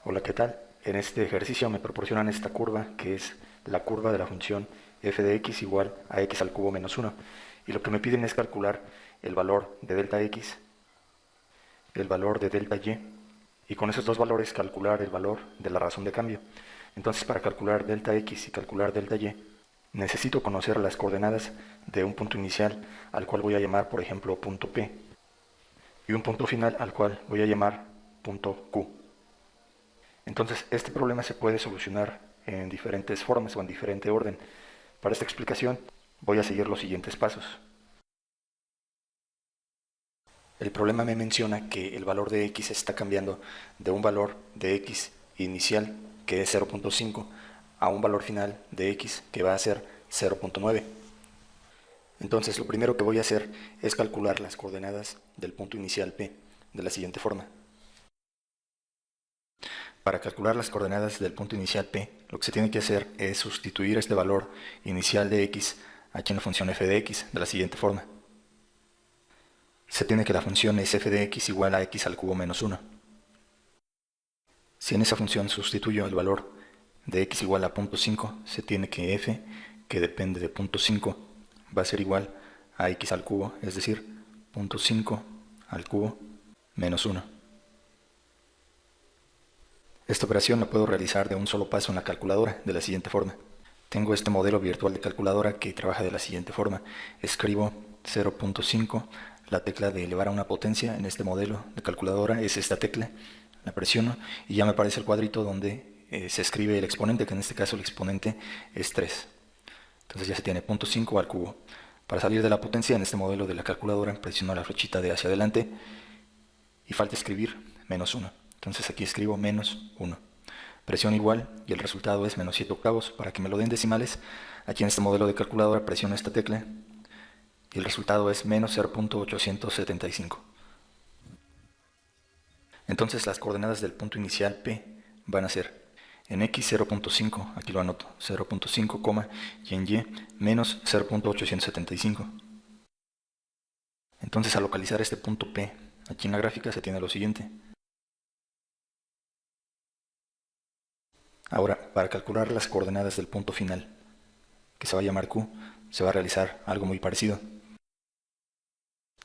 Hola, ¿qué tal? En este ejercicio me proporcionan esta curva, que es la curva de la función f de x igual a x al cubo menos 1. Y lo que me piden es calcular el valor de delta x, el valor de delta y con esos dos valores calcular el valor de la razón de cambio. Entonces, para calcular delta x y calcular delta y, necesito conocer las coordenadas de un punto inicial al cual voy a llamar, por ejemplo, punto P, y un punto final al cual voy a llamar punto Q. Entonces, este problema se puede solucionar en diferentes formas o en diferente orden. Para esta explicación voy a seguir los siguientes pasos. El problema me menciona que el valor de x está cambiando de un valor de x inicial, que es 0.5, a un valor final de x, que va a ser 0.9. Entonces, lo primero que voy a hacer es calcular las coordenadas del punto inicial P, de la siguiente forma. Para calcular las coordenadas del punto inicial P, lo que se tiene que hacer es sustituir este valor inicial de x aquí en la función f de x de la siguiente forma. Se tiene que la función es f de x igual a x al cubo menos 1. Si en esa función sustituyo el valor de x igual a 0.5, se tiene que f, que depende de 0.5, va a ser igual a x al cubo, es decir, 0.5 al cubo menos 1. Esta operación la puedo realizar de un solo paso en la calculadora, de la siguiente forma. Tengo este modelo virtual de calculadora que trabaja de la siguiente forma. Escribo 0.5, la tecla de elevar a una potencia en este modelo de calculadora es esta tecla, la presiono y ya me aparece el cuadrito donde se escribe el exponente, que en este caso el exponente es 3. Entonces ya se tiene 0.5 al cubo. Para salir de la potencia en este modelo de la calculadora presiono la flechita de hacia adelante y falta escribir menos 1. Entonces aquí escribo menos 1. Presiono igual y el resultado es menos 7 octavos. Para que me lo den decimales, aquí en este modelo de calculadora presiono esta tecla y el resultado es menos 0.875. Entonces las coordenadas del punto inicial P van a ser en x 0.5, aquí lo anoto, 0.5, y en y menos 0.875. Entonces al localizar este punto P aquí en la gráfica se tiene lo siguiente. Ahora, para calcular las coordenadas del punto final, que se va a llamar Q, se va a realizar algo muy parecido.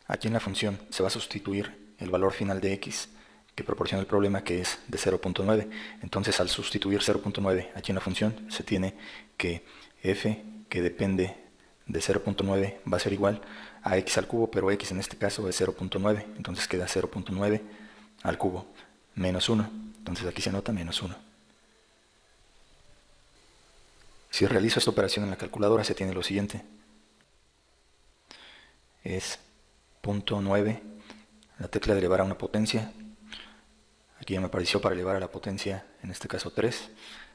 Aquí en la función se va a sustituir el valor final de x, que proporciona el problema, que es de 0.9. Entonces, al sustituir 0.9 aquí en la función, se tiene que f, que depende de 0.9, va a ser igual a x al cubo, pero x en este caso es 0.9, entonces queda 0.9 al cubo menos 1. Entonces aquí se anota menos 1. Si realizo esta operación en la calculadora se tiene lo siguiente. Es 0.9, la tecla de elevar a una potencia. Aquí ya me apareció para elevar a la potencia, en este caso 3.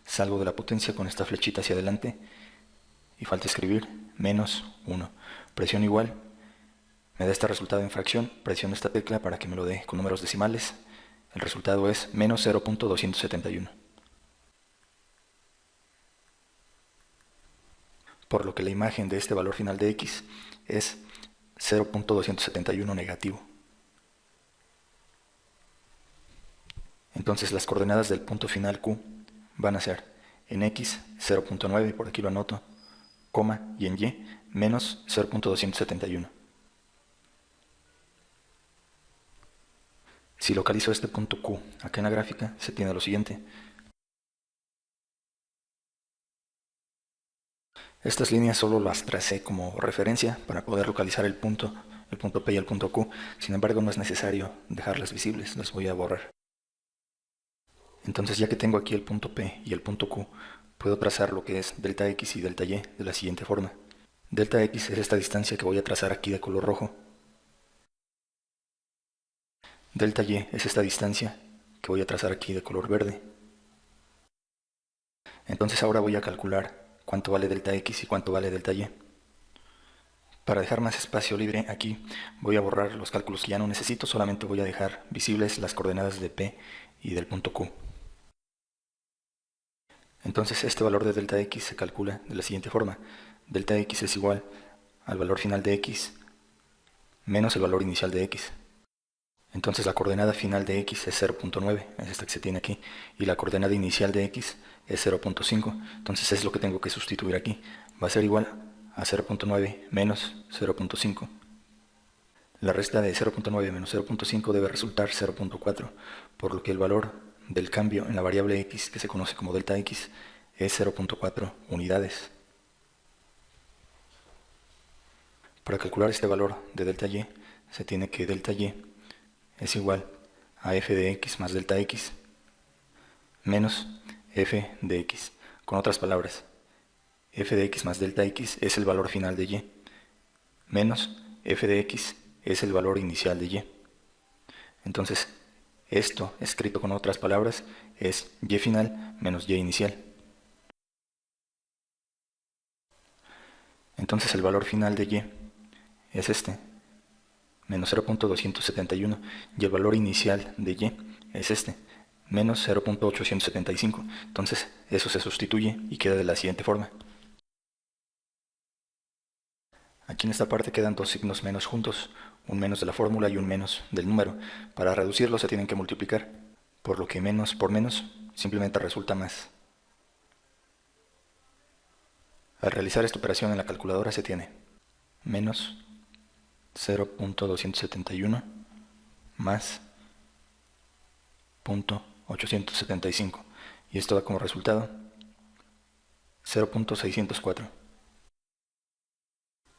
Salgo de la potencia con esta flechita hacia adelante y falta escribir menos 1. Presiono igual, me da este resultado en fracción, presiono esta tecla para que me lo dé con números decimales. El resultado es menos 0.271. Por lo que la imagen de este valor final de x es 0.271 negativo. Entonces las coordenadas del punto final Q van a ser en x 0.9, por aquí lo anoto, coma, y en y menos 0.271. Si localizo este punto Q acá en la gráfica, se tiene lo siguiente. Estas líneas solo las tracé como referencia para poder localizar el punto P y el punto Q. Sin embargo, no es necesario dejarlas visibles, las voy a borrar. Entonces, ya que tengo aquí el punto P y el punto Q, puedo trazar lo que es delta x y delta y de la siguiente forma. Delta x es esta distancia que voy a trazar aquí de color rojo. Delta y es esta distancia que voy a trazar aquí de color verde. Entonces ahora voy a calcular cuánto vale delta x y cuánto vale delta y. Para dejar más espacio libre aquí voy a borrar los cálculos que ya no necesito, solamente voy a dejar visibles las coordenadas de P y del punto Q. Entonces este valor de delta x se calcula de la siguiente forma. Delta x es igual al valor final de x menos el valor inicial de x. Entonces la coordenada final de x es 0.9, es esta que se tiene aquí, y la coordenada inicial de x es 0.5, entonces es lo que tengo que sustituir aquí. Va a ser igual a 0.9 menos 0.5. La resta de 0.9 menos 0.5 debe resultar 0.4, por lo que el valor del cambio en la variable x, que se conoce como delta x, es 0.4 unidades. Para calcular este valor de delta y, se tiene que delta y es igual a f de x más delta x menos f de x. Con otras palabras, f de x más delta x es el valor final de y, menos f de x es el valor inicial de y. Entonces, esto, escrito con otras palabras, es y final menos y inicial. Entonces el valor final de y es este, menos 0.271, y el valor inicial de y es este, menos 0.875. Entonces eso se sustituye y queda de la siguiente forma. Aquí en esta parte quedan dos signos menos juntos, un menos de la fórmula y un menos del número. Para reducirlo se tienen que multiplicar, por lo que menos por menos simplemente resulta más. Al realizar esta operación en la calculadora se tiene menos 0.271 más 0.875, y esto da como resultado 0.604.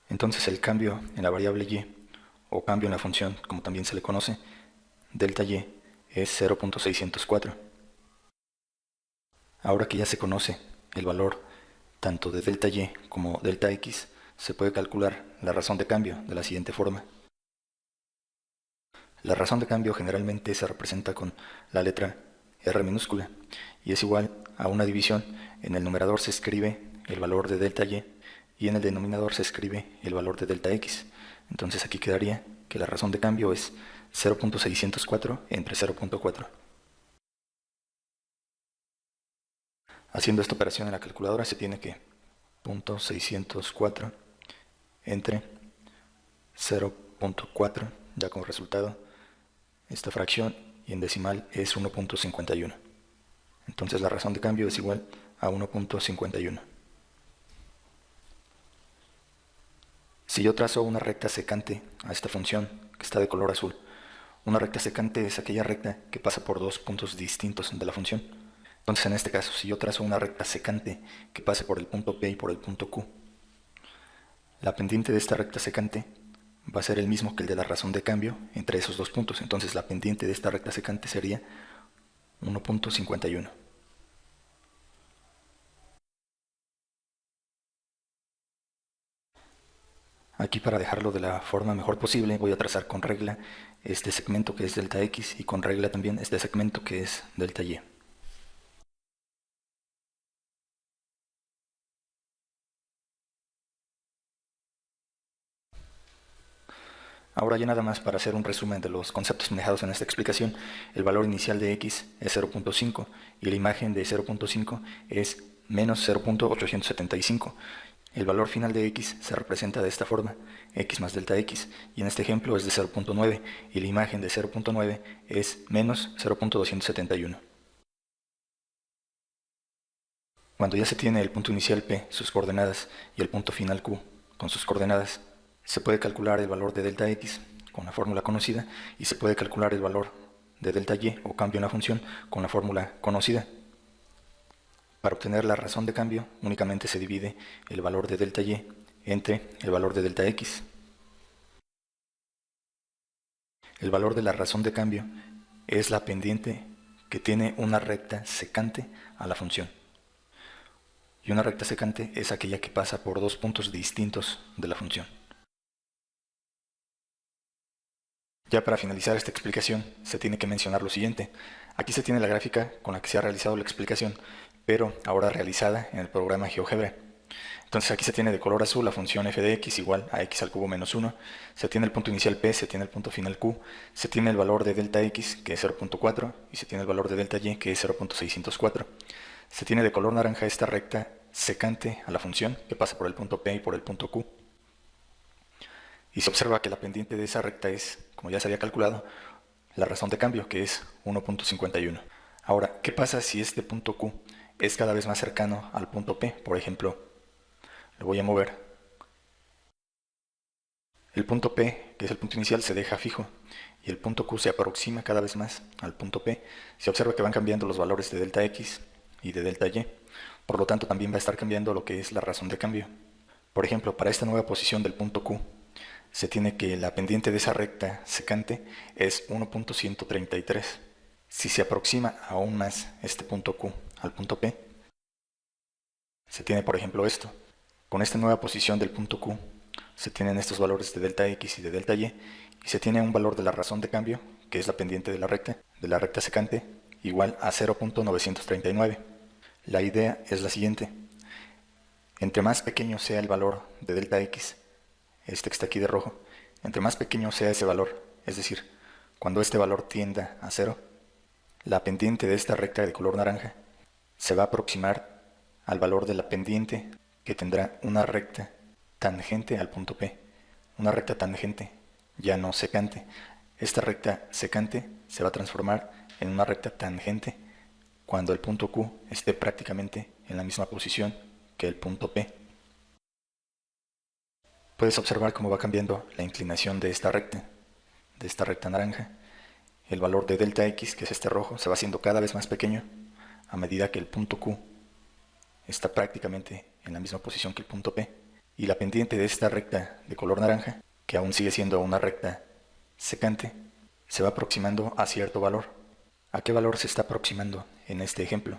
Entonces el cambio en la variable y, o cambio en la función, como también se le conoce, delta y, es 0.604. Ahora que ya se conoce el valor tanto de delta y como delta x, se puede calcular la razón de cambio de la siguiente forma. La razón de cambio generalmente se representa con la letra R minúscula y es igual a una división. En el numerador se escribe el valor de delta y en el denominador se escribe el valor de delta x. Entonces aquí quedaría que la razón de cambio es 0.604 entre 0.4. Haciendo esta operación en la calculadora se tiene que 0.604 entre 0.4 ya como resultado esta fracción, y en decimal es 1.51. Entonces la razón de cambio es igual a 1.51. Si yo trazo una recta secante a esta función que está de color azul, una recta secante es aquella recta que pasa por dos puntos distintos de la función. Entonces en este caso, si yo trazo una recta secante que pase por el punto P y por el punto Q, la pendiente de esta recta secante va a ser el mismo que el de la razón de cambio entre esos dos puntos. Entonces la pendiente de esta recta secante sería 1.51. Aquí, para dejarlo de la forma mejor posible, voy a trazar con regla este segmento que es delta x y con regla también este segmento que es delta y. Ahora ya nada más para hacer un resumen de los conceptos manejados en esta explicación. El valor inicial de x es 0.5 y la imagen de 0.5 es menos 0.875. El valor final de x se representa de esta forma, x más delta x, y en este ejemplo es de 0.9 y la imagen de 0.9 es menos 0.271. Cuando ya se tiene el punto inicial P, sus coordenadas, y el punto final Q, con sus coordenadas, se puede calcular el valor de delta x con la fórmula conocida y se puede calcular el valor de delta y o cambio en la función con la fórmula conocida. Para obtener la razón de cambio únicamente se divide el valor de delta y entre el valor de delta x. El valor de la razón de cambio es la pendiente que tiene una recta secante a la función. Y una recta secante es aquella que pasa por dos puntos distintos de la función. Ya para finalizar esta explicación, se tiene que mencionar lo siguiente. Aquí se tiene la gráfica con la que se ha realizado la explicación, pero ahora realizada en el programa GeoGebra. Entonces aquí se tiene de color azul la función f de x igual a x al cubo menos 1, se tiene el punto inicial P, se tiene el punto final Q, se tiene el valor de delta x que es 0.4 y se tiene el valor de delta y que es 0.604. Se tiene de color naranja esta recta secante a la función que pasa por el punto P y por el punto Q. Y se observa que la pendiente de esa recta es, como ya se había calculado, la razón de cambio, que es 1.51. Ahora, ¿qué pasa si este punto Q es cada vez más cercano al punto P? Por ejemplo, lo voy a mover. El punto P, que es el punto inicial, se deja fijo y el punto Q se aproxima cada vez más al punto P. Se observa que van cambiando los valores de delta X y de delta Y. Por lo tanto, también va a estar cambiando lo que es la razón de cambio. Por ejemplo, para esta nueva posición del punto Q, se tiene que la pendiente de esa recta secante es 1.133. Si se aproxima aún más este punto Q al punto P, se tiene por ejemplo esto. Con esta nueva posición del punto Q, se tienen estos valores de delta X y de delta Y, y se tiene un valor de la razón de cambio, que es la pendiente de la recta secante, igual a 0.939. La idea es la siguiente. Entre más pequeño sea el valor de delta X, este que está aquí de rojo, entre más pequeño sea ese valor, es decir, cuando este valor tienda a 0, la pendiente de esta recta de color naranja se va a aproximar al valor de la pendiente que tendrá una recta tangente al punto P. Una recta tangente, ya no secante. Esta recta secante se va a transformar en una recta tangente cuando el punto Q esté prácticamente en la misma posición que el punto P. Puedes observar cómo va cambiando la inclinación de esta recta naranja. El valor de delta X, que es este rojo, se va haciendo cada vez más pequeño a medida que el punto Q está prácticamente en la misma posición que el punto P. Y la pendiente de esta recta de color naranja, que aún sigue siendo una recta secante, se va aproximando a cierto valor. ¿A qué valor se está aproximando en este ejemplo?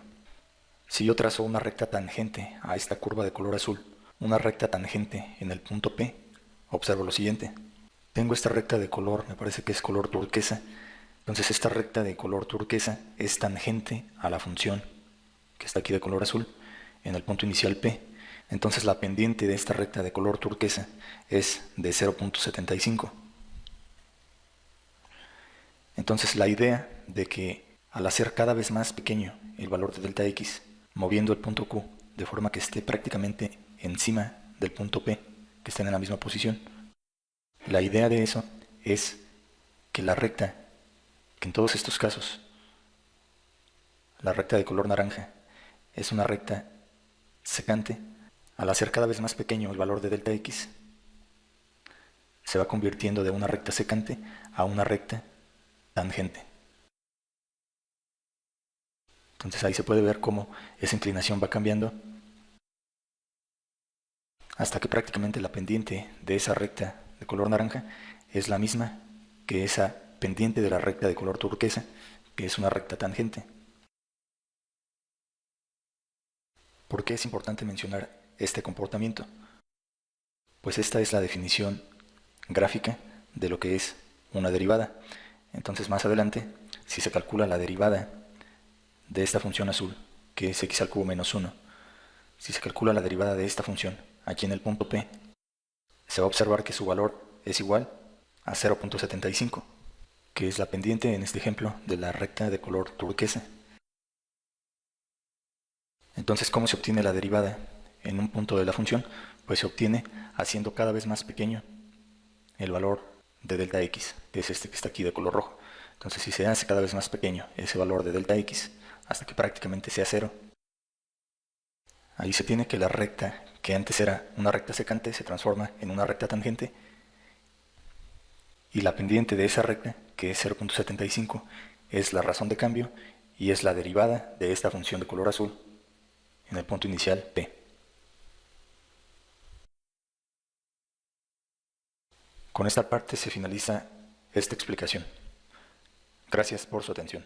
Si yo trazo una recta tangente a esta curva de color azul, una recta tangente en el punto P, observo lo siguiente. Tengo esta recta de color, me parece que es color turquesa. Entonces esta recta de color turquesa es tangente a la función que está aquí de color azul en el punto inicial P. Entonces la pendiente de esta recta de color turquesa es de 0.75. Entonces la idea de que al hacer cada vez más pequeño el valor de delta X, moviendo el punto Q de forma que esté prácticamente encima del punto P, que estén en la misma posición, la idea de eso es que la recta, que en todos estos casos, la recta de color naranja, es una recta secante, al hacer cada vez más pequeño el valor de delta X, se va convirtiendo de una recta secante a una recta tangente. Entonces ahí se puede ver cómo esa inclinación va cambiando hasta que prácticamente la pendiente de esa recta de color naranja es la misma que esa pendiente de la recta de color turquesa, que es una recta tangente. ¿Por qué es importante mencionar este comportamiento? Pues esta es la definición gráfica de lo que es una derivada. Entonces más adelante, si se calcula la derivada de esta función azul, que es x al cubo menos 1, si se calcula la derivada de esta función aquí en el punto P, se va a observar que su valor es igual a 0.75, que es la pendiente en este ejemplo de la recta de color turquesa. Entonces, ¿cómo se obtiene la derivada en un punto de la función? Pues se obtiene haciendo cada vez más pequeño el valor de delta X, que es este que está aquí de color rojo. Entonces, si se hace cada vez más pequeño ese valor de delta X, hasta que prácticamente sea cero, ahí se tiene que la recta, que antes era una recta secante, se transforma en una recta tangente, y la pendiente de esa recta, que es 0.75, es la razón de cambio y es la derivada de esta función de color azul en el punto inicial P. Con esta parte se finaliza esta explicación. Gracias por su atención.